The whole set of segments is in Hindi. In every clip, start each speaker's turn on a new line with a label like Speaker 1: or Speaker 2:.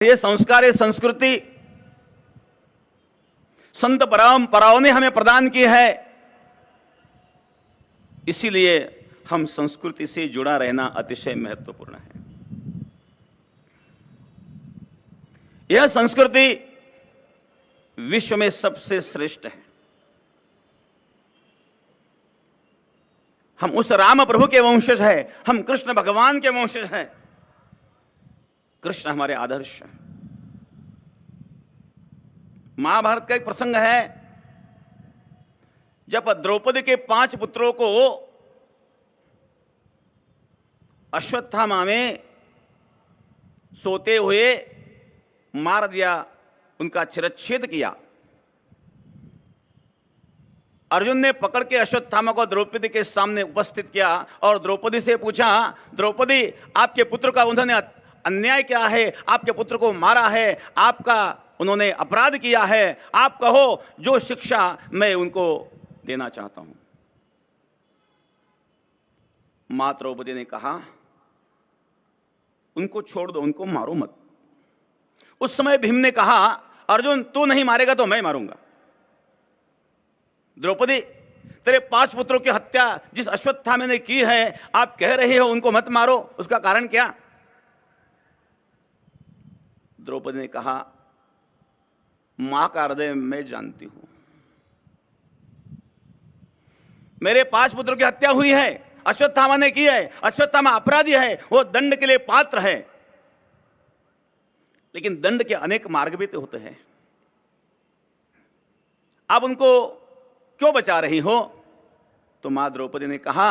Speaker 1: ये संस्कार, ये संस्कृति संत परंपराओं ने हमें प्रदान की है। इसीलिए हम संस्कृति से जुड़ा रहना अतिशय महत्वपूर्ण है। यह संस्कृति विश्व में सबसे श्रेष्ठ है। हम उस राम प्रभु के वंशज हैं, हम कृष्ण भगवान के वंशज हैं। कृष्ण हमारे आदर्श हैं। महाभारत का एक प्रसंग है, जब द्रौपदी के 5 पुत्रों को अश्वत्थामा में सोते हुए मार दिया, उनका शिरच्छेद किया। अर्जुन ने पकड़ के अश्वत्थामा को द्रौपदी के सामने उपस्थित किया और द्रौपदी से पूछा, द्रौपदी, आपके पुत्र का उन्होंने अन्याय किया है, आपके पुत्र को मारा है, आपका उन्होंने अपराध किया है, आप कहो जो शिक्षा मैं उनको देना चाहता हूं। मां द्रौपदी ने कहा, उनको छोड़ दो, उनको मारो मत। उस समय भीम ने कहा, अर्जुन तू नहीं मारेगा तो मैं मारूंगा। द्रौपदी, तेरे 5 पुत्रों की हत्या जिस अश्वत्थामा ने की है, आप कह रहे हो उनको मत मारो, उसका कारण क्या? द्रौपदी ने कहा, मां का हृदय मैं जानती हूं। मेरे 5 पुत्रों की हत्या हुई है, अश्वत्थामा ने की है, अश्वत्थामा अपराधी है, वो दंड के लिए पात्र है। लेकिन दंड के अनेक मार्ग भी तो होते हैं। आप उनको क्यों बचा रही हो? तो मां द्रौपदी ने कहा,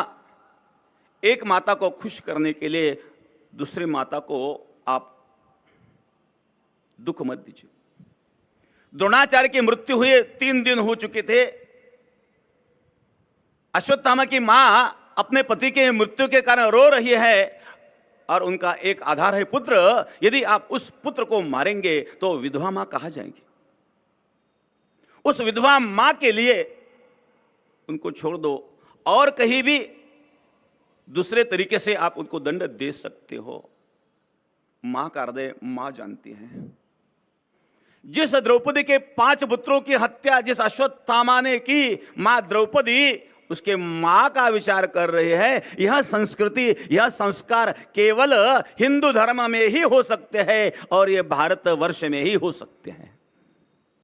Speaker 1: एक माता को खुश करने के लिए दूसरी माता को आप दुख मत दीजिए। द्रोणाचार्य की मृत्यु हुए 3 दिन हो चुके थे। अश्वत्थामा की मां अपने पति के मृत्यु के कारण रो रही है और उनका एक आधार है पुत्र। यदि आप उस पुत्र को मारेंगे तो विधवा मां कहाँ जाएंगी? उस विधवा मां के लिए उनको छोड़ दो और कहीं भी दूसरे तरीके से आप उनको दंड दे सकते हो। मां का हृदय मां जानती है। जिस द्रौपदी के 5 पुत्रों की हत्या जिस अश्वत्थामा ने की, मां द्रौपदी उसके मां का विचार कर रहे हैं। यह संस्कृति, यह संस्कार केवल हिंदू धर्म में ही हो सकते हैं और यह भारत वर्ष में ही हो सकते हैं।